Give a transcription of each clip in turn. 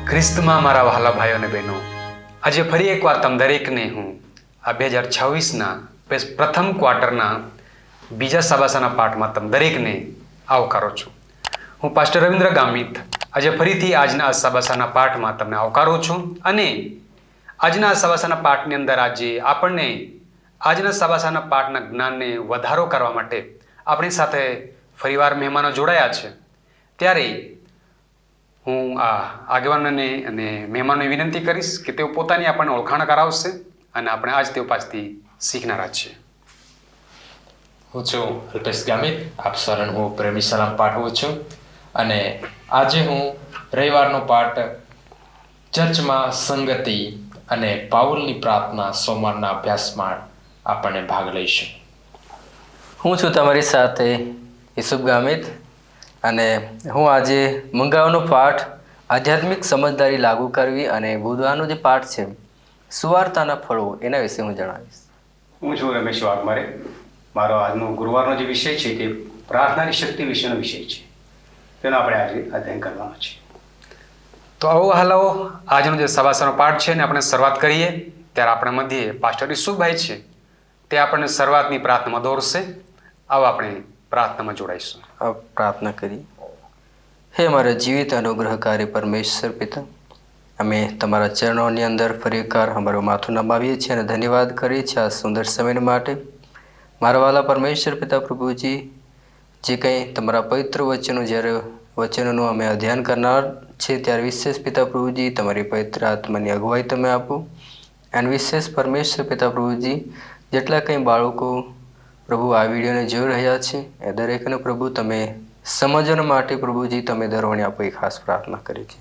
ખ્રિસ્તમાં મારા વહાલા ભાઈઓ અને બહેનો, આજે ફરી એકવાર તમ દરેકને હું આ 2026ના પ્રથમ ક્વાર્ટરના બીજા સાબાસાના પાઠમાં તમ દરેકને આવકારો છું. હું પાસ્ટર રવિન્દ્ર ગામિત આજે ફરીથી આજના આ સાબાસાના પાઠમાં તમને આવકારું છું. અને આજના આ સાબાસાના પાઠની અંદર આજે આપણને આજના સાબાસાના પાઠના જ્ઞાનને વધારો કરવા માટે આપણી સાથે ફરીવાર મહેમાનો જોડાયા છે. ત્યારે હું આ આગેવાનોને અને મહેમાનોને વિનંતી કરીશ કે તેઓ પોતાની આપણને ઓળખાણ કરાવશે અને આપણે આજ તેઓ પાસેથી શીખનારા છીએ. હું છું અલ્પેશ ગામિત, આપ સૌને હું પ્રેમી સલામ પાઠવું છું. અને આજે હું રવિવારનો પાઠ ચર્ચમાં સંગતિ અને પાઉલની પ્રાર્થના સોમવારના અભ્યાસમાં આપણને ભાગ લઈશું. હું છું તમારી સાથે યુસુફ ગામિત અને હું આજે મંગાવવાનો પાઠ આધ્યાત્મિક સમજદારી લાગુ કરવી અને બુધવારનો જે પાઠ છે સુવાર્તાના ફળો એના વિશે હું જણાવીશ. હું છું રમેશ વાઘમારે. મારો આજનો ગુરુવારનો જે વિષય છે તે પ્રાર્થનાની શક્તિ વિશેનો વિષય છે, તેનો આપણે આજે અધ્યયન કરવાનો છે. તો આવો હાલો, આજનો જે સવાસાનો પાઠ છે ને આપણે શરૂઆત કરીએ. ત્યારે આપણા મધ્યે પાસ્ટર યુસુફભાઈ છે, તે આપણને શરૂઆતની પ્રાર્થનામાં દોરશે. આવો આપણે પ્રાર્થનામાં જોડાઈશું. પ્રાર્થના કરી. હે અમારા જીવિત અનુગ્રહકારી પરમેશ્વર પિતા, અમે તમારા ચરણોની અંદર ફરી એકવાર અમારું માથું નમાવીએ છીએ અને ધન્યવાદ કરીએ છીએ આ સુંદર સમય માટે. મારા વાલા પરમેશ્વર પિતા પ્રભુજી, જે કંઈ તમારા પવિત્ર વચનોનું અમે અધ્યયન કરનાર છે ત્યારે વિશેષ પિતા પ્રભુજી તમારી પવિત્ર આત્માની અગુવાઈ તમે આપો. અને વિશેષ પરમેશ્વર પિતા પ્રભુજી, જેટલા કંઈ બાળકો પ્રભુ આ વિડીયોને જોઈ રહ્યા છે એ દરેકને પ્રભુ તમે સમજણ માટે પ્રભુજી તમે દરવણી આપો એ ખાસ પ્રાર્થના કરી છે.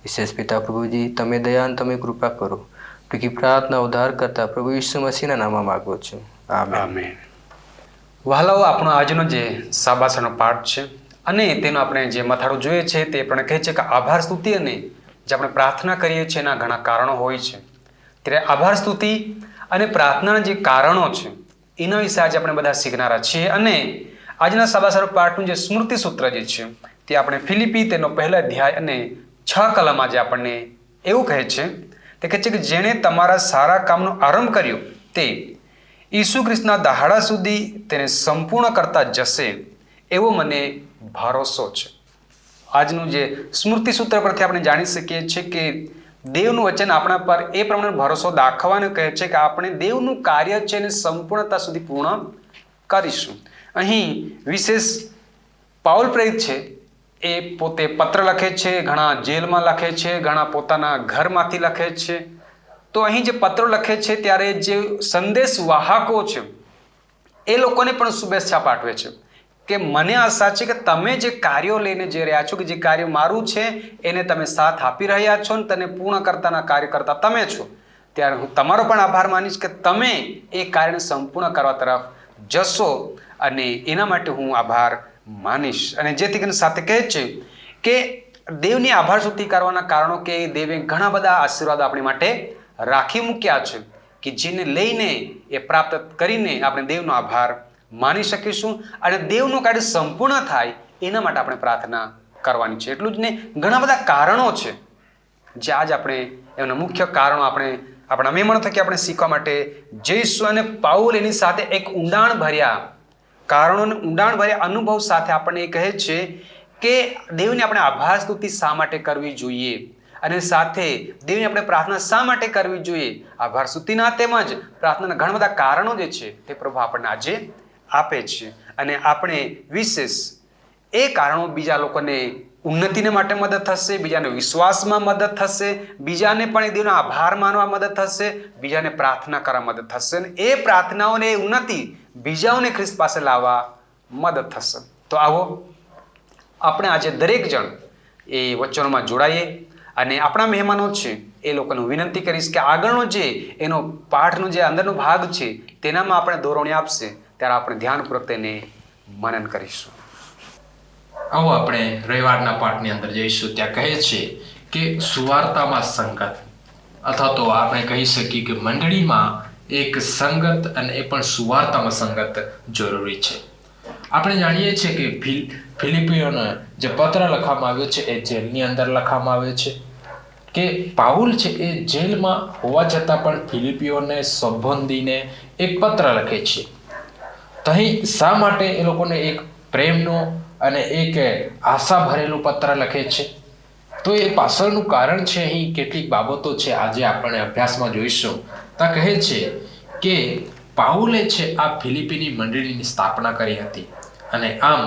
વિશેષ પિતા પ્રભુજી, તમે દયાન તમે કૃપા કરો. ટૂંકી પ્રાર્થના ઉદ્ધાર કરતા પ્રભુ ઈસુ મસીહના નામમાં માગું છું. આમેન. વહાલાઓ, આપણો આજનો જે સાબાસાનો પાઠ છે અને તેનો આપણે જે મથાળું જોઈએ છે તે આપણે કહે છે કે આભાર સ્તુતિ અને જે આપણે પ્રાર્થના કરીએ છીએ એના ઘણા કારણો હોય છે. ત્યારે આભાર સ્તુતિ અને પ્રાર્થનાના જે કારણો છે એના વિશે આજે આપણે બધા શીખનારા છીએ. અને આજના સાબાસાનો પાઠનું જે સ્મૃતિ સૂત્ર જે છે તે આપણે ફિલિપી તેનો પહેલા અધ્યાય અને 6 કલમ આજે આપણને એવું કહે છે. તે કહે છે કે જેણે તમારા સારા કામનો આરંભ કર્યો તે ઈસુ ખ્રિસ્તના દહાડા સુધી તેને સંપૂર્ણ કરતા જશે એવો મને ભરોસો છે. આજનું જે સ્મૃતિ સૂત્ર પરથી આપણે જાણી શકીએ છીએ કે દેવનું વચન આપણા પર એ પ્રમાણે ભરોસો દાખવવાનું કહે છે કે આપણે દેવનું કાર્ય છે એને સંપૂર્ણતા સુધી પૂર્ણ કરીશું. અહીં વિશેષ પાઉલ પ્રેરિત છે, એ પોતે પત્ર લખે છે, ઘણા જેલમાં લખે છે, ઘણા પોતાના ઘરમાંથી લખે છે. તો અહીં જે પત્રો લખે છે ત્યારે જે સંદેશ વાહકો છે એ લોકોને પણ શુભેચ્છા પાઠવે છે કે મને આશા છે કે તમે જે કાર્યો લઈને જઈ રહ્યા છો, કે જે કાર્ય મારું છે એને તમે સાથ આપી રહ્યા છો ને તેને પૂર્ણ કરતાના કાર્ય કરતા તમે છો. ત્યારે હું તમારો પણ આભાર માનીશ કે તમે એ કાર્યને સંપૂર્ણ કરવા તરફ જશો અને એના માટે હું આભાર માનીશ. અને જેથી કરીને સાથે કહે છે કે દેવની આભાર સ્તુતિ કરવાના કારણો કે દેવે ઘણા બધા આશીર્વાદ આપણી માટે રાખી મૂક્યા છે કે જેને લઈને એ પ્રાપ્ત કરીને આપણે દેવનો આભાર માની શકીશું અને દેવનું કાર્ય સંપૂર્ણ થાય એના માટે આપણે પ્રાર્થના કરવાની છે. એટલું જ નહીં, ઘણા બધા કારણો છે જે આજ આપણે એમના મુખ્ય કારણો આપણે આપણા મહેમાનો થકી આપણે શીખવા માટે જઈશું. અને પાઉલ એની સાથે એક ઊંડાણભર્યા કારણોને ઊંડાણભર્યા અનુભવ સાથે આપણને એ કહે છે કે દેવને આપણે આભાર સ્તુતિ શા માટે કરવી જોઈએ અને સાથે દેવની આપણે પ્રાર્થના શા માટે કરવી જોઈએ. આભાર સ્તુતિના તેમજ પ્રાર્થનાના ઘણા બધા કારણો જે છે તે પ્રભુ આપણને આજે આપે છે. અને આપણે વિશેષ એ કારણો બીજા લોકોને ઉન્નતિને માટે મદદ થશે, બીજાને વિશ્વાસમાં મદદ થશે, બીજાને પણ એ દેવનો આભાર માનવા મદદ થશે, બીજાને પ્રાર્થના કરવા મદદ થશે અને એ પ્રાર્થનાઓને એ ઉન્નતિ બીજાઓને ખ્રિસ્ત પાસે લાવવા મદદ થશે. તો આવો આપણે આજે દરેક જણ એ વચનોમાં જોડાઈએ અને આપણા મહેમાનો છે એ લોકોને હું વિનંતી કરીશ કે આગળનો જે એનો પાઠનો જે અંદરનો ભાગ છે તેનામાં આપણે દોરવણી આપશે ત્યારે આપણે ધ્યાનપૂર્વક તેને મનન કરીશું. આવો આપણે રવિવારના પાઠની અંદર જઈશું. ત્યાં કહે છે કે સુવાર્તામાં સંગત, અથવા તો આપણે કહી શકીએ કે મંડળીમાં એક સંગત અને એ પણ સુવાર્તામાં સંગત જરૂરી છે. આપણે જાણીએ છીએ કે ફિલિપીઓનો જે પત્ર લખવામાં આવ્યો છે એ જેલની અંદર લખવામાં આવ્યો છે. કે પાઉલ છે એ જેલમાં હોવા છતાં પણ ફિલિપીઓને સંબોધીને એક પત્ર લખે છે. તો અહીં શા માટે એ લોકોને એક પ્રેમનો અને એક આશા ભરેલું પત્ર લખે છે? તો એ પાછળનું કારણ છે. અહીં કેટલીક બાબતો છે આજે આપણે અભ્યાસમાં જોઈશું. તો કહે છે કે પાઉલે છે આ ફિલિપીની મંડળીની સ્થાપના કરી હતી, અને આમ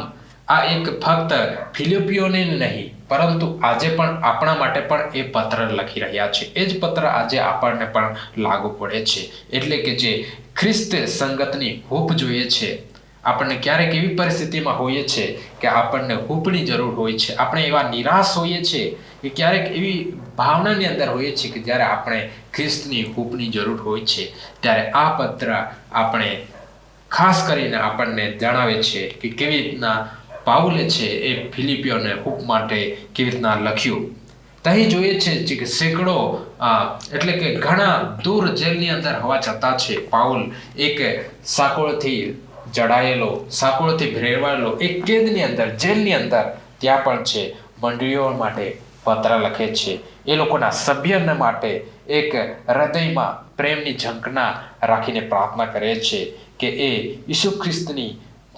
આ એક ફક્ત ફિલિપીઓને નહીં પરંતુ આજે પણ આપણા માટે પણ એ પત્ર લખી રહ્યા છે. એ જ પત્ર આજે આપણને પણ લાગુ પડે છે. એટલે કે જે ખ્રિસ્ત સંગતની હૂંફ જોઈએ છે, આપણને ક્યારેક એવી પરિસ્થિતિમાં હોઈએ છે કે આપણને હૂંફની જરૂર હોય છે, આપણે એવા નિરાશ હોઈએ છીએ કે ક્યારેક એવી ભાવનાની અંદર હોઈએ છીએ કે જ્યારે આપણે ખ્રિસ્તની હૂંફની જરૂર હોય છે, ત્યારે આ પત્ર આપણે ખાસ કરીને આપણને જણાવે છે કે કેવી રીતના પાઉલે છે એ ફિલિપીઓને હૂંફ માટે કેવી રીતના લખ્યું. અહીં જોઈએ છે કે સેંકડો એટલે કે ઘણા દૂર જેલની અંદર હોવા છતાં છે પાઉલ એક સાંકોળથી જડાયેલો, સાંકોળથી ભેરવાયેલો એક કેદની અંદર, જેલની અંદર, ત્યાં પણ છે મંડળીઓ માટે પત્ર લખે છે. એ લોકોના સભ્યને માટે એક હૃદયમાં પ્રેમની ઝંખના રાખીને પ્રાર્થના કરે છે કે એ ઈસુ ખ્રિસ્તની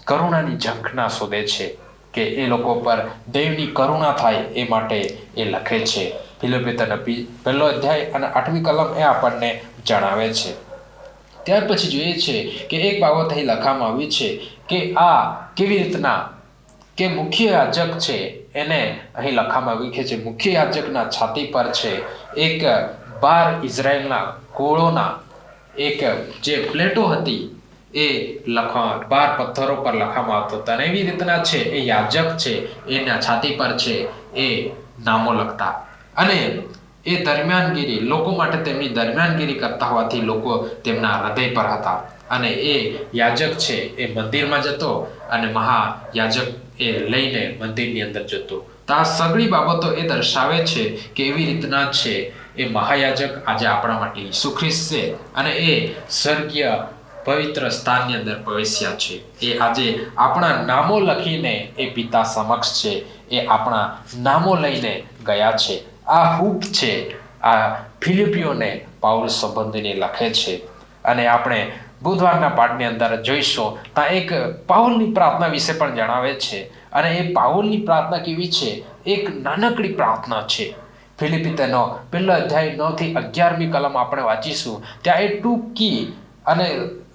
કરુણાની ઝંખના શોધે છે, કે એ લોકો પર દેવની કરુણા થાય એ માટે એ લખે છે. ફિલિપ્પીઓના 1 અધ્યાય અને 8મી કલમ એ આપણને જણાવે છે. ત્યાર પછી જોઈએ છે કે એક બાબત અહીં લખવામાં આવી છે કે આ કેવી રીતના કે મુખ્ય યાજક છે એને અહીં લખવામાં આવ્યું છે. મુખ્ય યાજકના છાતી પર છે એક 12 ઇઝરાયલના કોળોના એક જે પ્લેટો હતી એ લખવા 12 પથ્થરો પર લખવામાં આવતો હતો, અને એવી રીતના છે એ યાજક છે એના છાતી પર છે એ નામો લખતા. અને એ દરમિયાનગીરી લોકો માટે તેમની દરમિયાનગીરી કરતા હોવાથી લોકો તેમના હૃદય પર હતા. અને એ યાજક છે એ મંદિરમાં જતો અને મહાયાજક એ લઈને મંદિરની અંદર જતો. તો આ સગળી બાબતો એ દર્શાવે છે કે એવી રીતના છે એ મહાયાજક આજે આપણા માટે ઈસુ ખ્રિસ્ત છે, અને એ સ્વર્ગીય પવિત્ર સ્થાનની અંદર પ્રવેશ્યા છે. એ આજે આપણા નામો લખીને એ પિતા સમક્ષ છે એ આપણા નામો લઈને ગયા છે. આ હૂંફ છે આ ફિલિપીઓને પાઉલ સંબંધીને લખે છે. અને આપણે બુધવારના પાઠની અંદર જોઈશું તો એક પાઉલની પ્રાર્થના વિશે પણ જણાવે છે. અને એ પાઉલની પ્રાર્થના કેવી છે? એક નાનકડી પ્રાર્થના છે. ફિલિપી તેનો 1 અધ્યાય 9 થી 11મી કલમ આપણે વાંચીશું. ત્યાં એ ટૂંકી, અને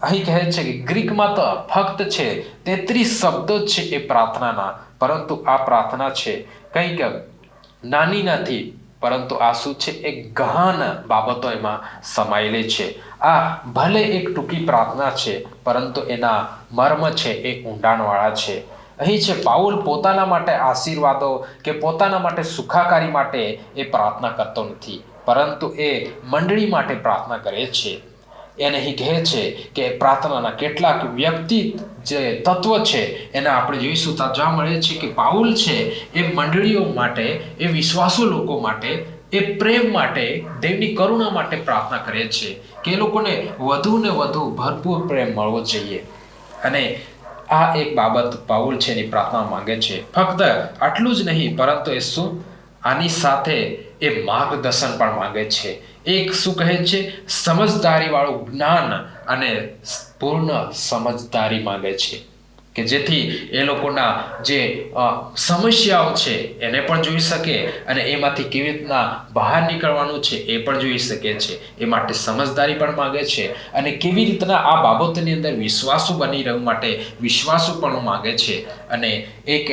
અહીં કહે છે કે ગ્રીકમાં તો ફક્ત છે 33 શબ્દો છે એ પ્રાર્થનાના, પરંતુ આ પ્રાર્થના છે કંઈક નાની નથી, પરંતુ આ શું છે? એક ગહન બાબતો એમાં સમાયેલી છે. આ ભલે એક ટૂંકી પ્રાર્થના છે, પરંતુ એના મર્મ છે એ ઊંડાણવાળા છે. અહીં છે પાઉલ પોતાના માટે આશીર્વાદો કે પોતાના માટે સુખાકારી માટે એ પ્રાર્થના કરતો નથી, પરંતુ એ મંડળી માટે પ્રાર્થના કરે છે. એને અહીં કહે છે કે પ્રાર્થનાના કેટલાક વ્યક્તિ જે તત્વ છે એને આપણે જોઈશું તો જોવા મળે છે કે પાઉલ છે એ મંડળીઓ માટે, એ વિશ્વાસુ લોકો માટે, એ પ્રેમ માટે, દેવની કરુણા માટે પ્રાર્થના કરે છે કે એ લોકોને વધુ ને વધુ ભરપૂર પ્રેમ મળવો જોઈએ. અને આ એક બાબત પાઉલ છે એની પ્રાર્થના માંગે છે. ફક્ત આટલું જ નહીં, પરંતુ એ શું? આની સાથે એ માર્ગદર્શન પણ માંગે છે. એક શું કહે છે? સમજદારી વાળું જ્ઞાન અને પૂર્ણ સમજદારી માંગે છે, કે જેથી એ લોકોના જે સમસ્યાઓ છે એને પણ જોઈ શકે, અને એમાંથી કેવી રીતના બહાર નીકળવાનું છે એ પણ જોઈ શકે છે. એ માટે સમજદારી પણ માંગે છે, અને કેવી રીતના આ બાબતની અંદર વિશ્વાસુ બની રહેવા માટે વિશ્વાસુ પણ માંગે છે, અને એક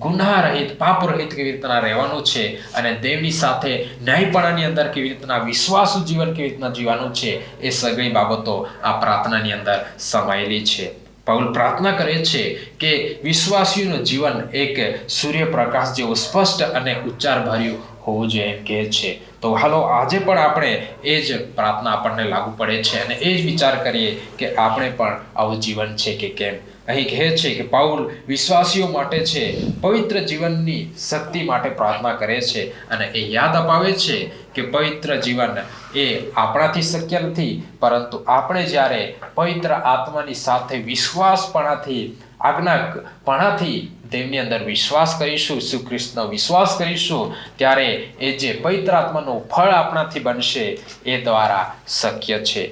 ગુનાહ રહિત, પાપ રહિત કેવી રીતના રહેવાનું છે, અને દેવની સાથે ન્યાયપણાની અંદર કેવી રીતના વિશ્વાસુ જીવન કેવી રીતના જીવવાનું છે, એ સગળી બાબતો આ પ્રાર્થનાની અંદર સમાયેલી છે. પાઉલ પ્રાર્થના કરે છે કે વિશ્વાસીઓનું જીવન એક સૂર્યપ્રકાશ જેવું સ્પષ્ટ અને ઉચ્ચારભર્યું હોવું જોઈએ એમ કહે છે. તો હાલો આજે પણ આપણે એ જ પ્રાર્થના આપણને લાગુ પડે છે, અને એ જ વિચાર કરીએ કે આપણે પણ આવું જીવન છે કે કેમ. અહીં કહે છે કે પાઉલ વિશ્વાસીઓ માટે છે પવિત્ર જીવનની શક્તિ માટે પ્રાર્થના કરે છે, અને એ યાદ અપાવે છે કે પવિત્ર જીવન એ આપણાથી શક્ય નથી, પરંતુ આપણે જ્યારે પવિત્ર આત્માની સાથે વિશ્વાસપણાથી આજ્ઞાપણાથી દેવની અંદર વિશ્વાસ કરીશું, શ્રી કૃષ્ણ વિશ્વાસ કરીશું, ત્યારે એ જે પવિત્ર આત્માનું ફળ આપણાથી બનશે એ દ્વારા શક્ય છે.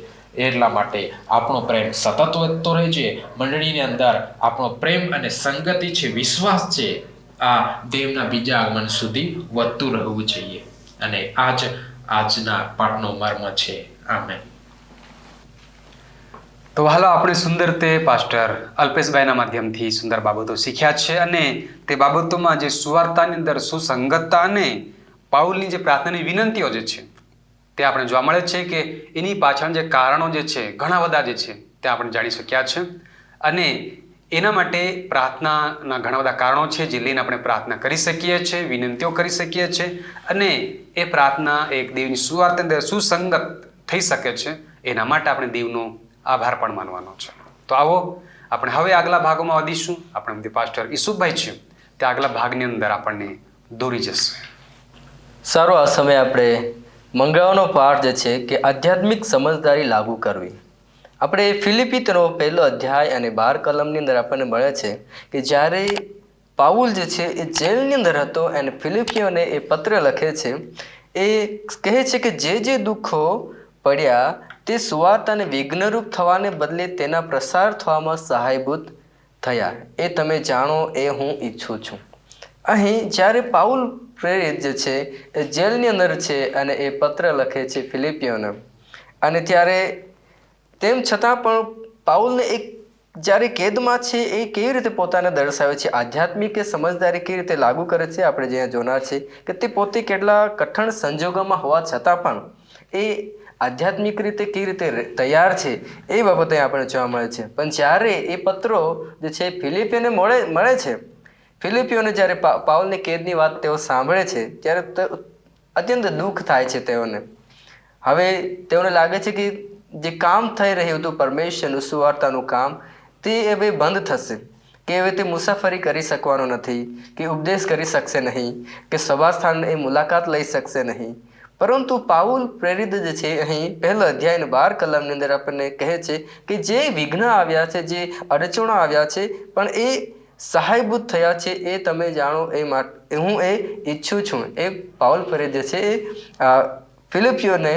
એટલા માટે આપણો પ્રેમ સતત વધતો રહેશે. મંડળીની અંદર આપણો પ્રેમ અને સંગતિ છે, વિશ્વાસ છે, આ દેવના બીજા આગમન સુધી વધતું રહેવું જોઈએ. અને આજના પાઠનો મર્મ છે. આમેન. તો હાલો આપણે સુંદર તે પાસ્ટર અલ્પેશભાઈના માધ્યમથી સુંદર બાબતો શીખ્યા છે, અને તે બાબતોમાં જે સુવાર્તાની અંદર સુસંગતતા અને પાઉલની જે પ્રાર્થનાની વિનંતીઓ જે છે તે આપણે જોવા મળે છે કે એની પાછળ જે કારણો જે છે ઘણા બધા જે છે તે આપણે જાણી શક્યા છે. અને એના માટે પ્રાર્થનાના ઘણા બધા કારણો છે જે લઈને આપણે પ્રાર્થના કરી શકીએ છીએ, વિનંતીઓ કરી શકીએ છીએ, અને એ પ્રાર્થના એક દેવની સુવાર્તા અંદર સુસંગત થઈ શકે છે. એના માટે આપણે દેવનો આભાર પણ માનવાનો છે. તો આવો આપણે હવે આગલા ભાગોમાં વધીશું. આપણે જે પાસ્ટર ઈસુભાઈ છે તે આગલા ભાગની અંદર આપણને દોરી જશે. સારો, આ સમયે આપણે મંગળવાનો પાઠ જે છે કે આધ્યાત્મિક સમજદારી લાગુ કરવી. આપણે ફિલિપી તેનો 1 અધ્યાય અને 12 કલમની અંદર આપણને મળે છે કે જ્યારે પાઉલ જે છે એ જેલની અંદર હતો અને ફિલિપીઓને એ પત્ર લખે છે. એ કહે છે કે જે દુઃખો પડ્યા તે સુવાર્તાને વિઘ્નરૂપ થવાને બદલે તેના પ્રસાર થવામાં સહાયભૂત થયા, એ તમે જાણો એ હું ઈચ્છું છું. અહીં જ્યારે પાઉલ પ્રેરિત જે છે એ જેલની અંદર છે અને એ પત્ર લખે છે ફિલિપીઓને, અને ત્યારે તેમ છતાં પણ પાઉલને એક જ્યારે કેદમાં છે એ કેવી રીતે પોતાને દર્શાવે છે, આધ્યાત્મિક કે સમજદારી કેવી રીતે લાગુ કરે છે. આપણે જ્યાં જોનાર છે કે તે પોતે કેટલા કઠણ સંજોગોમાં હોવા છતાં પણ એ આધ્યાત્મિક રીતે કેવી રીતે તૈયાર છે એ બાબતે આપણે જોવા મળે છે. પણ જ્યારે એ પત્રો જે છે ફિલિપીઓને મળે છે, ફિલિપીઓને જ્યારે પાઉલની કેદની વાત તેઓ સાંભળે છે ત્યારે અત્યંત દુઃખ થાય છે તેઓને. હવે તેઓને લાગે છે કે જે કામ થઈ રહ્યું હતું પરમેશ્વરનું સુવાર્તાનું કામ, તે હવે બંધ થશે, કે હવે તે મુસાફરી કરી શકવાનો નથી, કે ઉપદેશ કરી શકશે નહીં, કે સભાસ્થાનની મુલાકાત લઈ શકશે નહીં. પરંતુ પાઉલ પ્રેરિત જે છે અહીં 1 અધ્યાય 12 કલમની અંદર આપણને કહે છે કે જે વિઘ્ન આવ્યા છે, જે અડચણો આવ્યા છે, પણ એ સહાયભૂત થયા છે, એ તમે જાણો એ માટે હું એ ઈચ્છું છું. એ પાઉલ પ્રેરિત જે છે એ ફિલિપીઓને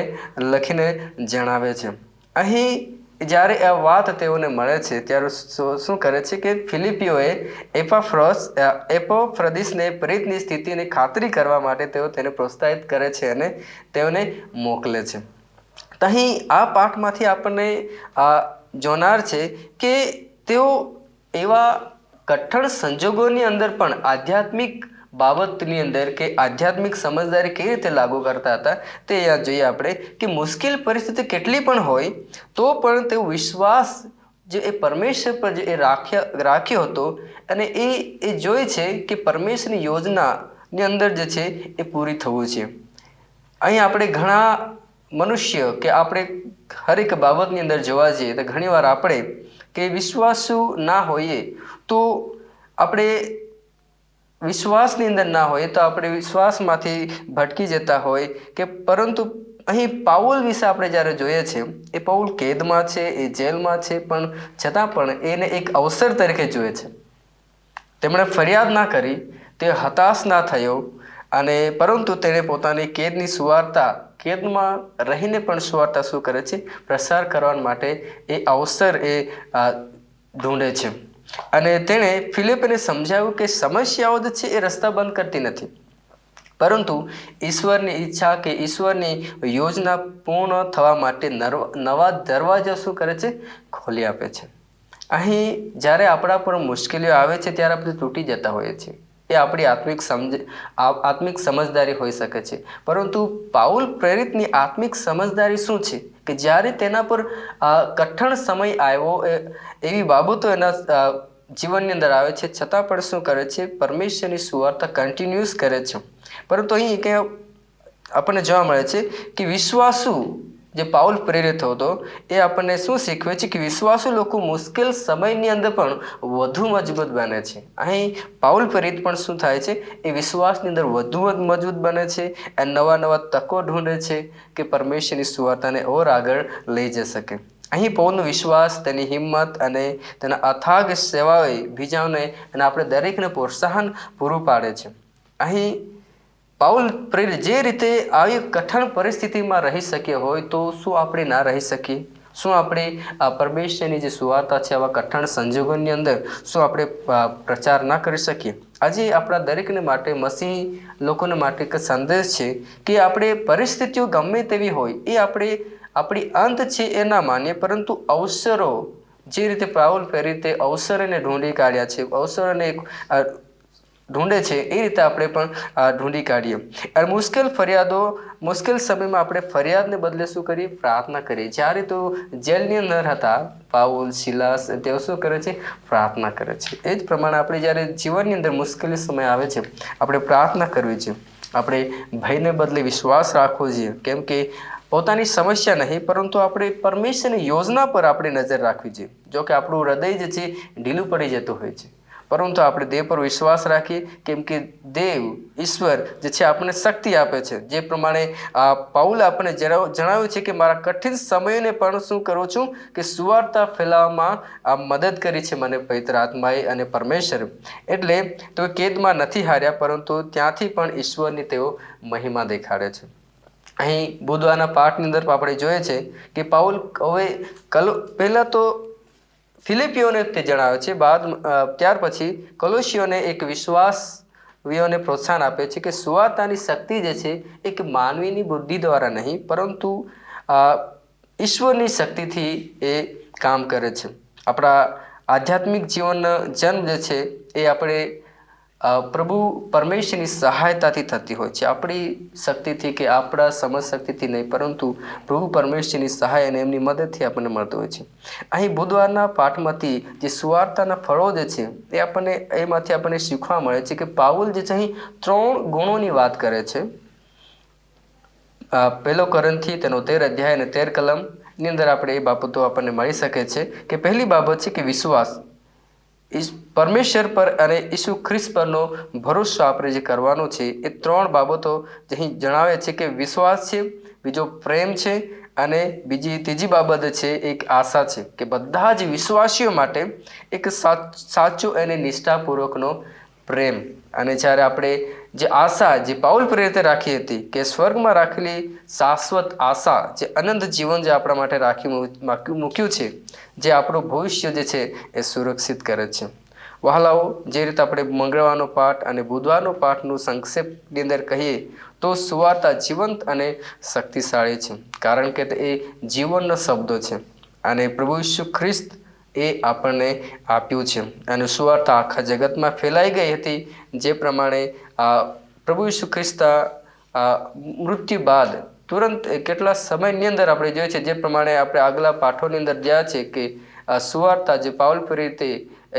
લખીને જણાવે છે. અહીં જ્યારે આ વાત તેઓને મળે છે ત્યારે શું કરે છે કે ફિલિપીઓએ એપોફ્રોદિતને પ્રેરિતની સ્થિતિની ખાતરી કરવા માટે તેઓ તેને પ્રોત્સાહિત કરે છે અને તેઓને મોકલે છે. અહીં આ પાઠમાંથી આપણને જોનાર છે કે તેઓ એવા કઠણ સંજોગોની અંદર પણ આધ્યાત્મિક બાબતની અંદર કે આધ્યાત્મિક સમજદારી કેવી રીતે લાગુ કરતા હતા તે યાદ જોઈએ આપણે કે મુશ્કેલ પરિસ્થિતિ કેટલી પણ હોય તો પણ તેઓ વિશ્વાસ જે એ પરમેશ્વર પર જે એ રાખ્યો હતો, અને એ જોઈ છે કે પરમેશ્વરની યોજનાની અંદર જે છે એ પૂરી થવું છે. અહીં આપણે ઘણા મનુષ્ય કે આપણે હરેક બાબતની અંદર જોવા જઈએ તો ઘણીવાર આપણે કે વિશ્વાસુ ના હોઈએ તો આપણે વિશ્વાસની અંદર ના હોય તો આપણે વિશ્વાસમાંથી ભટકી જતા હોય કે, પરંતુ અહીં પાઉલ વિશે આપણે જ્યારે જોઈએ છે એ પાઉલ કેદમાં છે, એ જેલમાં છે, પણ છતાં પણ એને એક અવસર તરીકે જોઈએ છે. તેમણે ફરિયાદ ના કરી, તે હતાશ ના થયો, અને પરંતુ તેણે પોતાની કેદની સુવાર્તા, કેદમાં રહીને પણ સુવાર્તા શું કરે છે, પ્રસાર કરવા માટે એ અવસર એ ઢૂંઢે છે. અને તેણે ફિલિપને સમજાવ્યું કે સમસ્યાઓ જે છે એ રસ્તા બંધ કરતી નથી, પરંતુ ઈશ્વરની ઈચ્છા કે ઈશ્વરની યોજના પૂર્ણ થવા માટે નવા દરવાજા શું કરે છે, ખોલી આપે છે. અહીં જ્યારે આપણા પર મુશ્કેલીઓ આવે છે ત્યારે આપણે તૂટી જતા હોઈએ છીએ. એ આપણી આત્મિક સમજદારી હોઈ શકે છે, પરંતુ પાઉલ પ્રેરિતની આત્મિક સમજદારી શું છે કે જ્યારે તેના પર કઠણ સમય આવ્યો, એવી બાબતો એના જીવનની અંદર આવે છે, છતાં પણ શું કરે છે, પરમેશ્વરની સુવાર્તા કન્ટિન્યુઅસ કરે છે. પરંતુ અહીં કે આપણને જોવા મળે છે કે વિશ્વાસુ જે પાઉલ પ્રેરિત હતો એ આપણને શું શીખવે છે કે વિશ્વાસુ લોકો મુશ્કેલ સમયની અંદર પણ વધુ મજબૂત બને છે. અહીં પાઉલ પ્રેરિત પણ શું થાય છે, એ વિશ્વાસની અંદર વધુ મજબૂત બને છે, એ નવા તકો ઢૂંઢે છે કે પરમેશ્વરની સુવાર્તાને ઓર આગળ લઈ જઈ શકે. અહીં પૌલનો વિશ્વાસ, તેની હિંમત અને તેના અથાગ સેવાએ બીજાઓને અને આપણે દરેકને પ્રોત્સાહન પૂરું પાડે છે. અહીં પાઉલ પ્રેરિત જે રીતે આવી કઠણ પરિસ્થિતિમાં રહી શક્યા હોય તો શું આપણે ના રહી શકીએ? શું આપણે આ પરમેશ્વરની જે સુવાર્તા છે આવા કઠણ સંજોગોની અંદર શું આપણે પ્રચાર ના કરી શકીએ? આજે આપણા દરેકને માટે, મસીહ લોકોને માટે એક સંદેશ છે કે આપણે પરિસ્થિતિઓ ગમે તેવી હોય એ આપણી અંત છે એ ના માનીએ, પરંતુ અવસરો જે રીતે પાઉલ પ્રેરિતે અવસરોને ઢૂંઢી કાઢ્યા છે, અવસરોને ઢૂંઢે છે એ રીતે આપણે પણ ઢૂંઢી કાઢીએ. અને મુશ્કેલ સમયમાં આપણે ફરિયાદને બદલે શું કરીએ? પ્રાર્થના કરીએ. જ્યારે તો જેલની અંદર હતા પાઉલ, સિલાસ, તેઓ શું કરે છે? પ્રાર્થના કરે છે. એ જ પ્રમાણે આપણે જ્યારે જીવનની અંદર મુશ્કેલી સમય આવે છે આપણે પ્રાર્થના કરવી છે. આપણે ભયને બદલે વિશ્વાસ રાખવો જોઈએ, કેમ કે પોતાની સમસ્યા નહીં પરંતુ આપણે પરમેશ્વરની યોજના પર આપણે નજર રાખવી જોઈએ. જો કે આપણું હૃદય જે છે ઢીલું પડી જતું હોય છે, પરંતુ આપણે દેવ પર વિશ્વાસ રાખીએ, કેમ કે દેવ ઈશ્વર જે છે આપણને શક્તિ આપે છે. જે પ્રમાણે પાઉલે આપણને જણાવ્યું છે કે મારા કઠિન સમયોને પણ શું કરું છું કે સુવાર્તા ફેલાવવામાં મદદ કરી છે મને પવિત્ર આત્માએ અને પરમેશ્વરે. એટલે તો કેદમાં નથી હાર્યા, પરંતુ ત્યાંથી પણ ઈશ્વરની તેઓ મહિમા દેખાડે છે. અહીં બુધવારના પાઠની અંદર આપણે જોઈએ છે કે પાઉલ હવે પહેલાં તો ફિલિપીઓને તે જણાવે છે, ત્યાર પછી કોલોસીઓને એક વિશ્વાસીઓને પ્રોત્સાહન આપે છે કે સુવાર્તાની શક્તિ જે છે એક માનવીની બુદ્ધિ દ્વારા નહીં પરંતુ ઈશ્વરની શક્તિથી એ કામ કરે છે. આપણા આધ્યાત્મિક જીવનનો જન્મ જે છે એ આપણે પ્રભુ પરમેશ્વરની સહાયતાથી થતી હોય છે. આપણી શક્તિથી કે આપણા સમજ શક્તિથી નહીં, પરંતુ પ્રભુ પરમેશ્વરની સહાય અને એમની મદદથી આપણને મળતું હોય છે. અહીં બુધવારના પાઠમાંથી જે સુવાર્તાના ફળો જે છે એમાંથી આપણને શીખવા મળે છે કે પાઉલ જે છે અહીં 3 ગુણોની વાત કરે છે. 1 કોરિન્થી તેનો 13 અધ્યાય અને 13 કલમની અંદર આપણે એ બાબતો આપણને મળી શકે છે કે પહેલી બાબત છે કે વિશ્વાસ, પરમેશ્વર પર અને ઈસુ ખ્રિસ્ત પરનો ભરોસો આપણે જે કરવાનો છે. એ 3 બાબતો અહીં જણાવે છે કે વિશ્વાસ છે, બીજો પ્રેમ છે અને ત્રીજી બાબત છે એક આશા છે. કે બધા જ વિશ્વાસીઓ માટે એક સાચો અને નિષ્ઠાપૂર્વકનો પ્રેમ. અને જ્યારે આપણે જે આશા જે પાઉલ પ્રેરિતે રાખી હતી કે સ્વર્ગમાં રાખેલી શાશ્વત આશા, જે અનંત જીવન જે આપણા માટે મૂક્યું છે, જે આપણું ભવિષ્ય જે છે એ સુરક્ષિત કરે છે. વહાલાઓ, જે રીતે આપણે મંગળવારનો પાઠ અને બુધવારનો પાઠનું સંક્ષેપની અંદર કહીએ તો સુવાર્તા જીવંત અને શક્તિશાળી છે, કારણ કે એ જીવનના શબ્દો છે અને પ્રભુ ઈસુ ખ્રિસ્ત એ આપણને આપ્યું છે. અને સુવાર્તા આખા જગતમાં ફેલાઈ ગઈ હતી. જે પ્રમાણે પ્રભુ ઈસુ ખ્રિસ્ત મૃત્યુ બાદ તુરંત કેટલા સમયની અંદર આપણે જોઈએ છે, જે પ્રમાણે આપણે આગલા પાઠોની અંદર જોયા છે કે સુવાર્તા જે પાઉલ પ્રેરિતે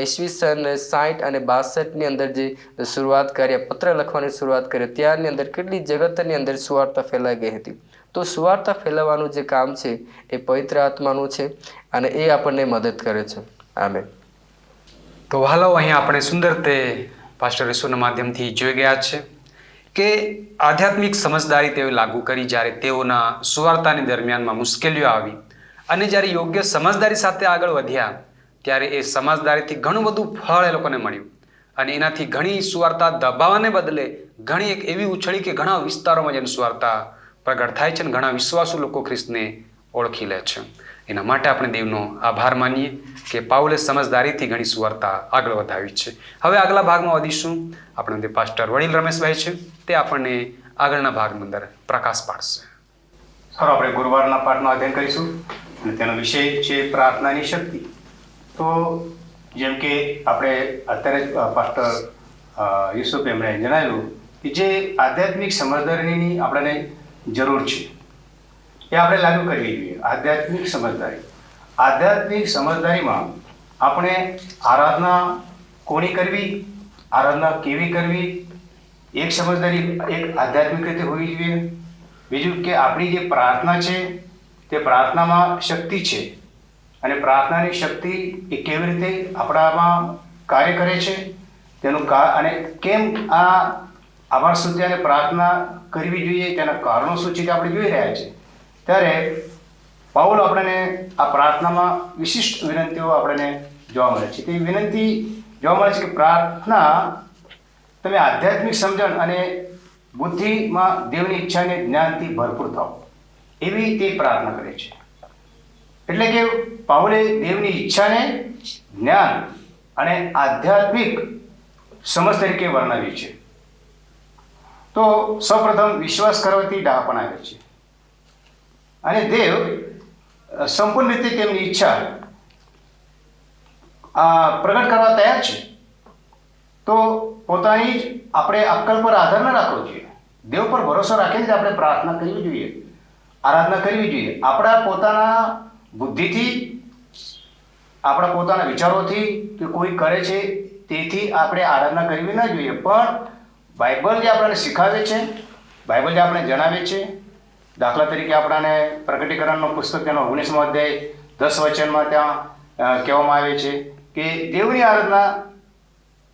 ઈસવીસન 60 અને 62ની અંદર જે શરૂઆત કરી, પત્ર લખવાની શરૂઆત કરી, ત્યારની અંદર કેટલી જગતની અંદર સુવાર્તા ફેલાઈ ગઈ હતી. તો સુવાર્તા ફેલાવવાનું જે કામ છે એ પવિત્ર આત્માનું છે અને એ આપણને મદદ કરે છે. આમેન. તો વહાલાઓ, અહીં આપણે સુંદર તે પાસ્ટર ઈસુના માધ્યમથી જોઈ ગયા છે કે આધ્યાત્મિક સમજદારી તેઓ લાગુ કરી જ્યારે તેઓના સુવાર્તાની દરમિયાનમાં મુશ્કેલીઓ આવી, અને જ્યારે યોગ્ય સમજદારી સાથે આગળ વધ્યા ત્યારે એ સમજદારીથી ઘણું બધું ફળ એ લોકોને મળ્યું. અને એનાથી ઘણી સુવાર્તા દબાવવાને બદલે ઘણી એક એવી ઉછળી કે ઘણા વિસ્તારોમાં જેની સુવાર્તા પ્રગટ થાય છે અને ઘણા વિશ્વાસુ લોકો ખ્રિસ્તને ઓળખી લે છે. એના માટે આપણે દેવનો આભાર માનીએ કે પાઉલે સમજદારીથી ઘણી સુવાર્તા આગળ વધાવી છે. હવે આગલા ભાગમાં વધીશું. આપણે તે પાસ્ટર વડીલ રમેશભાઈ છે, તે આપણને આગળના ભાગની અંદર પ્રકાશ પાડશે. સર, આપણે ગુરુવારના પાઠનો અધ્યયન કરીશું અને તેનો વિષય છે પ્રાર્થનાની શક્તિ. તો જેમ કે આપણે અત્યારે જ પાસ્ટર યુસુફ એમણે જણાવ્યું કે જે આધ્યાત્મિક સમજદારીની આપણને જરૂર છે એ આપણે લાગુ કરવી જોઈએ. આધ્યાત્મિક સમજદારીમાં આપણે આરાધના કોની કરવી, આરાધના કેવી કરવી, એક સમજદારી એક આધ્યાત્મિક રીતે હોવી જોઈએ. બીજું કે આપણી જે પ્રાર્થના છે તે પ્રાર્થનામાં શક્તિ છે અને પ્રાર્થનાની શક્તિ એ કેવી રીતે આપણામાં કાર્ય કરે છે તેનું અને કેમ આ આભાર સ્તુતિ અને પ્રાર્થના કરવી જોઈએ તેના કારણો શું છે તે આપણે જોઈ રહ્યા છીએ. ત્યારે પાઉલ આપણને આ પ્રાર્થનામાં વિશિષ્ટ વિનંતીઓ આપણને જોવા મળે છે. તે વિનંતી જોવા મળે છે કે પ્રાર્થના તમે આધ્યાત્મિક સમજણ અને બુદ્ધિમાં દેવની ઈચ્છાને જ્ઞાનથી ભરપૂર થાઓ, એવી તે પ્રાર્થના કરે છે. એટલે કે પાઉલે દેવની ઈચ્છાને જ્ઞાન અને આધ્યાત્મિક સમજ તરીકે વર્ણવી છે. તો સૌપ્રથમ વિશ્વાસ કરવાથી ડહાપણ આવે છે અને દેવ સંપૂર્ણ રીતે તેમની ઈચ્છા પ્રગટ કરવા તૈયાર છે. તો પોતાની જ આપણે અક્કલ પર આધાર ન રાખવો જોઈએ. દેવ પર ભરોસો રાખીને જ આપણે પ્રાર્થના કરવી જોઈએ, આરાધના કરવી જોઈએ. આપણા પોતાના બુદ્ધિથી, આપણા પોતાના વિચારોથી કે કોઈ કરે છે તેથી આપણે આરાધના કરવી ન જોઈએ. પણ બાઇબલ જે આપણને શીખવે છે, બાઇબલ જે આપણને જણાવે છે, દાખલા તરીકે આપણને પ્રકટીકરણનો પુસ્તક તેનો 19મો અધ્યાય 10 વચનમાં ત્યાં કહેવામાં આવે છે કે દેવની આરાધના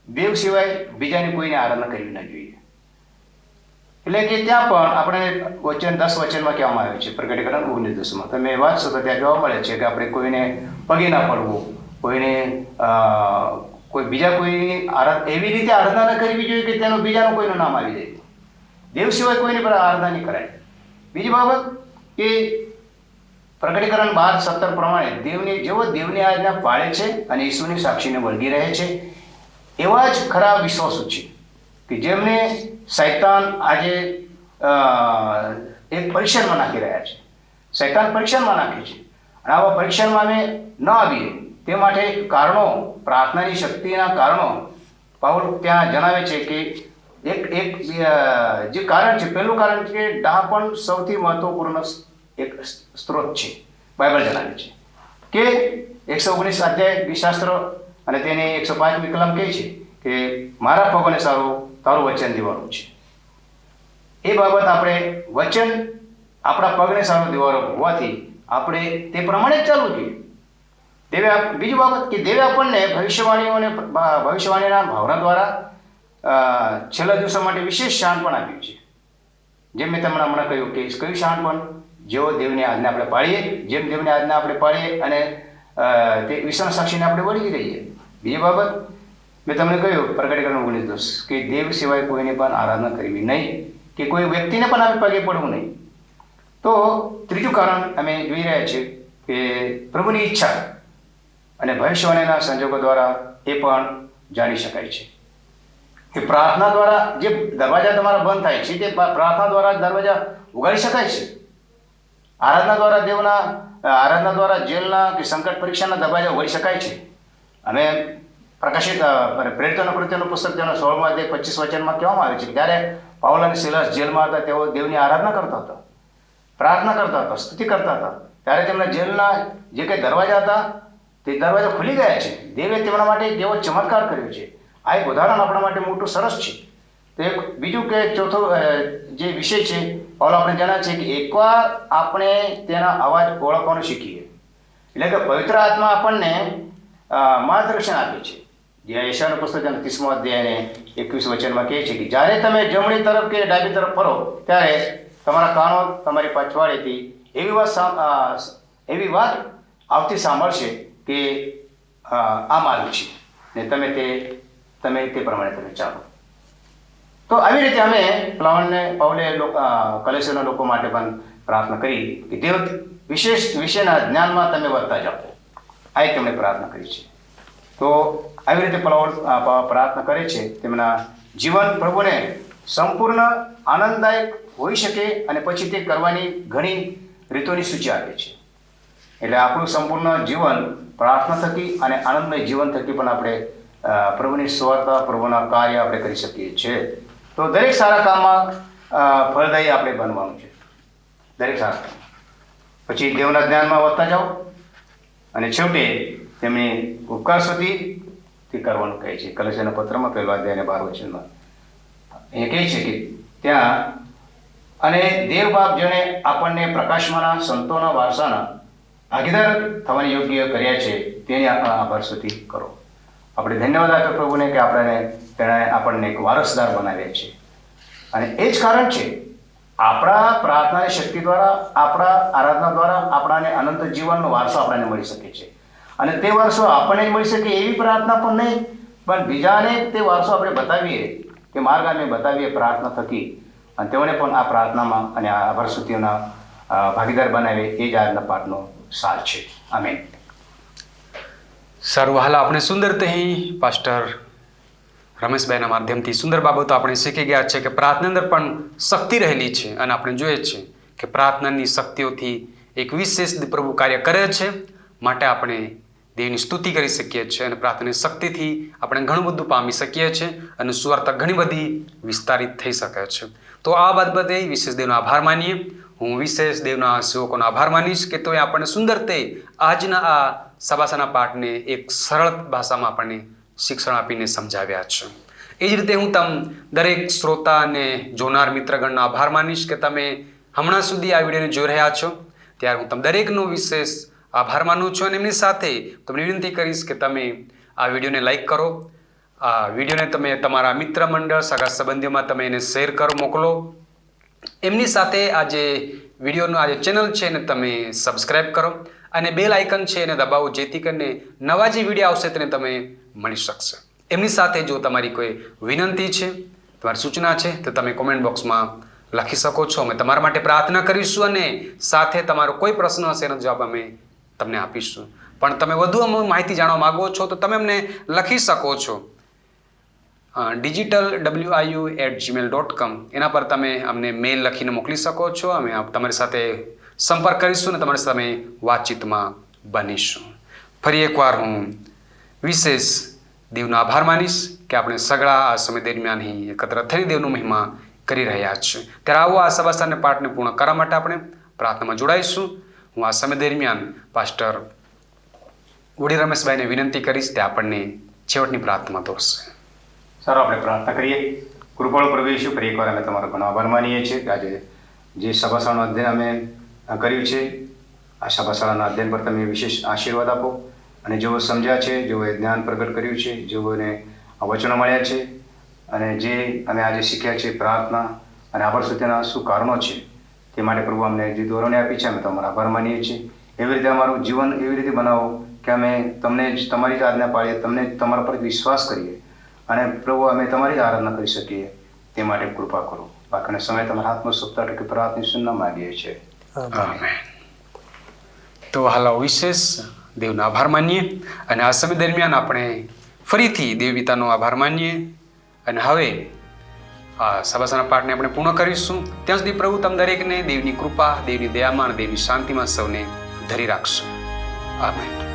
દેવ સિવાય બીજાની કોઈને આરાધના કરવી ન જોઈએ. એટલે કે ત્યાં પણ આપણે 10 વચનમાં કહેવામાં આવે છે, પ્રકટીકરણ 19:10માં તમે વાંચશો તો ત્યાં જોવા મળે છે કે આપણે કોઈને પગે ના પડવું, કોઈને કોઈ બીજા કોઈની એવી રીતે આરાધના ન કરવી જોઈએ કે તેનું બીજાનું કોઈનું નામ આવી જાય. દેવ સિવાય કોઈની પર આરાધના નહીં કરાય. બીજી બાબત કે પ્રકટીકરણ 12:17 પ્રમાણે જેવો દેવની આજ્ઞા પાળે છે અને ઈશ્વરની સાક્ષીને વળગી રહે છે, એવા જ ખરા વિશ્વાસુ છે કે જેમને શૈતાન આજે એક પરીક્ષણમાં નાખી રહ્યા છે. શૈતાન પરીક્ષણમાં નાખે છે અને આવા પરીક્ષણમાં અમે ન આવીએ તે માટે કારણો, પ્રાર્થનાની શક્તિના કારણો પાઉલ ત્યાં જણાવે છે કે એક જે કારણ છે, પહેલું કારણ છે કે ડહાપણ સૌથી મહત્વપૂર્ણ એક સ્ત્રોત છે. બાઇબલ જણાવે છે કે 119 અધ્યાય વિશાસ્ત્ર અને તેની 105મી કલમ કહે છે કે મારા પગોને સારું તારું વચન દીવાનું છે. એ બાબત આપણે વચન આપણા પગને સારું દીવાનો હોવાથી આપણે તે પ્રમાણે જ ચાલવું જોઈએ. બીજી બાબત કે દેવે આપણને ભવિષ્યવાણીના ભાવના દ્વારા છેલ્લા દિવસો માટે વિશેષ શાણપણ આપ્યું છે. જેમ મેં તમને હમણાં કહ્યું કે કયું શાણપણ? જેવો દેવની આજ્ઞા આપણે પાળીએ, જેમ દેવની આજ્ઞા આપણે પાળીએ અને તે વિશ્વાસ સાક્ષીને આપણે વળગી રહીએ. બીજી બાબત મેં તમને કહ્યું પ્રકટીકરણ 19:10 કે દેવ સિવાય કોઈને પણ આરાધના કરવી નહીં કે કોઈ વ્યક્તિને પણ આપણે પગે પડવું નહીં. તો ત્રીજું કારણ અમે જોઈ રહ્યા છીએ કે પ્રભુની ઈચ્છા અને ભવિષ્યવાણીના સંજોગો દ્વારા એ પણ જાણી શકાય છે કે પ્રાર્થના દ્વારા જે દરવાજા તમારા બંધ થાય છે તે પ્રાર્થના દ્વારા દરવાજા ઉગાડી શકાય છે. આરાધના દ્વારા જેલના કે સંકટ પરીક્ષાના દરવાજા ઉગાડી શકાય છે. અને પ્રકાશિત પ્રેરિતોના કૃત્યોનું પુસ્તક તેનો 16મા અધ્યાય 25 વચનમાં કહેવામાં આવે છે કે જ્યારે પાઉલ અને સિલાસ જેલમાં હતા તેઓ દેવની આરાધના કરતા હતા, પ્રાર્થના કરતા હતા, સ્તુતિ કરતા હતા, ત્યારે તેમના જેલના જે કંઈ દરવાજા હતા તે દરવાજા ખુલી ગયા છે. દેવે તેમના માટે કેવો ચમત્કાર કર્યો છે. આ એક ઉદાહરણ આપણા માટે મોટું સરસ છે. તો એક બીજું કે ચોથો જે વિષય છે પાઉલ આપણે જણાવે છે કે એકવાર આપણે તેના અવાજ ઓળખવાનું શીખીએ, એટલે કે પવિત્ર આત્મા આપણને માર્ગદર્શન આપે છે. જે યશાયાનું પુસ્તક 30મો અધ્યાય અને 21 વચનમાં કહે છે કે જ્યારે તમે જમણી તરફ કે ડાબી તરફ ફરો ત્યારે તમારા કાનો તમારી પાછવાડેથી એવી વાત આવતી સાંભળશે કે આ માર્ગ છે ને તમે તે પ્રમાણે તમે ચાલો. તો આવી રીતે અમે પાઉલે કલેસીઓના લોકો માટે પણ પ્રાર્થના કરી કે દેવ વિશેષ વિષયના જ્ઞાનમાં તમે વધતા જાઓ. આ એક તેમણે પ્રાર્થના કરી છે. તો આવી રીતે પાઉલ પ્રાર્થના કરે છે તેમના જીવન પ્રભુને સંપૂર્ણ આનંદદાયક હોઈ શકે અને પછી તે કરવાની ઘણી રીતોની સૂચિ આપે છે. એટલે આપણું સંપૂર્ણ જીવન પ્રાર્થના થકી અને આનંદમય જીવન થકી પણ આપણે પ્રભુની સ્વાર્થતા, પ્રભુના કાર્ય આપણે કરી શકીએ છીએ. તો દરેક સારા કામમાં ફળદાયી આપણે બનવાનું છે. દરેક સારા કામ પછી દેવના જ્ઞાનમાં વધતા જાઓ અને છેવટે તેમની ઉપકાર સ્તુતિ કરવાનું કહે છે. કલેસીઓના પત્રમાં 1 અધ્યાય 12 વચનમાં એ કહે છે કે ત્યાં અને દેવ બાપ જેણે આપણને પ્રકાશમાંના સંતોના વારસાના ભાગીદાર થવાની યોગ્ય કર્યા છે તેની આભાર સ્તુતિ કરો. આપણે ધન્યવાદ આપ્યો પ્રભુને કે તેણે આપણને એક વારસદાર બનાવ્યા છે. અને એ જ કારણ છે આપણા પ્રાર્થનાની શક્તિ દ્વારા, આપણા આરાધના દ્વારા આપણાને અનંત જીવનનો વારસો આપણને મળી શકે છે. અને તે વારસો આપણને જ મળી શકે એવી પ્રાર્થના પણ નહીં, પણ બીજાને તે વારસો આપણે બતાવીએ, તે માર્ગ અમે બતાવીએ પ્રાર્થના થકી, અને તેઓને પણ આ પ્રાર્થનામાં અને આ આભાર સ્તુતિઓના ભાગીદાર બનાવે, એ જ આજના પાઠનો સાર છે. આમેન. સારું, હાલ આપણે સુંદર તહીં પાસ્ટર રમેશભાઈના માધ્યમથી સુંદર બાબતો આપણે શીખી ગયા છે કે પ્રાર્થના અંદર પણ શક્તિ રહેલી છે, અને આપણે જોઈએ છીએ કે પ્રાર્થનાની શક્તિઓથી એક વિશેષ પ્રભુ કાર્ય કરે છે. માટે આપણે દેવની સ્તુતિ કરી શકીએ છીએ, અને પ્રાર્થનાની શક્તિથી આપણે ઘણું બધું પામી શકીએ છીએ, અને સુવાર્તા ઘણી બધી વિસ્તારિત થઈ શકે છે. તો આ બાબતે વિશેષ દેવનો આભાર માનીએ. હું વિશેષ દેવના સેવકોનો આભાર માનીશ કે તોએ આપણને સુંદર તે આજના આ સબાસાના પાઠને એક સરળ ભાષામાં આપણને શિક્ષણ આપીને સમજાવ્યા છે. એ જ રીતે હું દરેક શ્રોતા અને જોનાર મિત્રગણનો આભાર માનીશ કે તમે હમણાં સુધી આ વિડીયોને જોઈ રહ્યા છો. ત્યારે હું દરેકનો વિશેષ આભાર માનું છું, અને એમની સાથે તમને વિનંતી કરીશ કે તમે આ વિડીયોને લાઈક કરો, આ વિડીયોને તમે તમારા મિત્ર મંડળ, સગા સંબંધીઓમાં તમે એને શેર કરો, મોકલો. એમની સાથે આ જે વિડીયોનો આ જે ચેનલ છે એને તમે સબસ્ક્રાઈબ કરો, અને બેલ આઇકન છે એને દબાવો, જેથી કરીને નવા જે વિડીયો આવશે તેને તમે મળી શકશે. એમની સાથે જો તમારી કોઈ વિનંતી છે, તમારી સૂચના છે, તો તમે કોમેન્ટ બોક્સમાં લખી શકો છો. અમે તમારા માટે પ્રાર્થના કરીશું, અને સાથે તમારો કોઈ પ્રશ્ન હશે એનો જવાબ અમે તમને આપીશું. પણ તમે વધુ માહિતી જાણવા માગો છો તો તમે અમને લખી શકો છો digitalwiu@gmail.com. એના પર તમે અમને મેલ લખીને મોકલી શકો છો. અમે તમારી સાથે સંપર્ક કરીશું અને તમારી સામે વાતચીતમાં બનીશું. ફરી એકવાર હું વિશેષ દેવનો આભાર માનીશ કે આપણે સગળા આ સમય દરમિયાન અહીં એકત્ર થઈને દેવનો મહિમા કરી રહ્યા છીએ. ત્યારે આવો આ સબાસાને પાઠને પૂર્ણ કરવા માટે આપણે પ્રાર્થનામાં જોડાઈશું. હું આ સમય દરમિયાન પાસ્ટર વડી રમેશભાઈને વિનંતી કરીશ તે આપણને છેવટની પ્રાર્થનામાં દોરશે. સારું, આપણે પ્રાર્થના કરીએ. કૃપાળુ પ્રભુ ઈશુ, ફરી એકવાર અમે તમારો ઘણો આભાર માનીએ છીએ કે આજે જે સભાશાળાનું અધ્યયન અમે કર્યું છે, આ સભાશાળાના અધ્યયન પર તમે વિશેષ આશીર્વાદ આપો, અને જેઓ સમજ્યા છે, જેઓએ જ્ઞાન પ્રગટ કર્યું છે, જેઓને વચનો મળ્યા છે, અને જે અમે આજે શીખ્યા છે પ્રાર્થના અને આભાર સ્તુતિના શું કારણો છે, તે માટે પ્રભુ અમને જે ધોરણે આપી છે અમે તમારો આભાર માનીએ છીએ. એવી રીતે અમારું જીવન એવી રીતે બનાવો કે અમે તમને જ તમારી જ આજ્ઞા પાડીએ, તમને તમારા પર વિશ્વાસ કરીએ, અને પ્રભુ અમે તમારી જ આરાધના કરી શકીએ. તે માટે કૃપા કરો. બાકીનો સમય તમારા હાથમાં સોંપતા ટકે પ્રાર્થના સુન્ના માંગીએ છીએ. આમેન. તો હાલ વિશેષ દેવનો આભાર માનીએ, અને આ સમય દરમિયાન આપણે ફરીથી દેવ પિતાનો આભાર માનીએ, અને હવે આ સબાસાના પાઠને આપણે પૂર્ણ કરીશું. ત્યાં સુધી પ્રભુ તમ દરેકને દેવની કૃપા, દેવની દયામાં અને દેવની શાંતિમાં સૌને ધરી રાખશે. આમેન.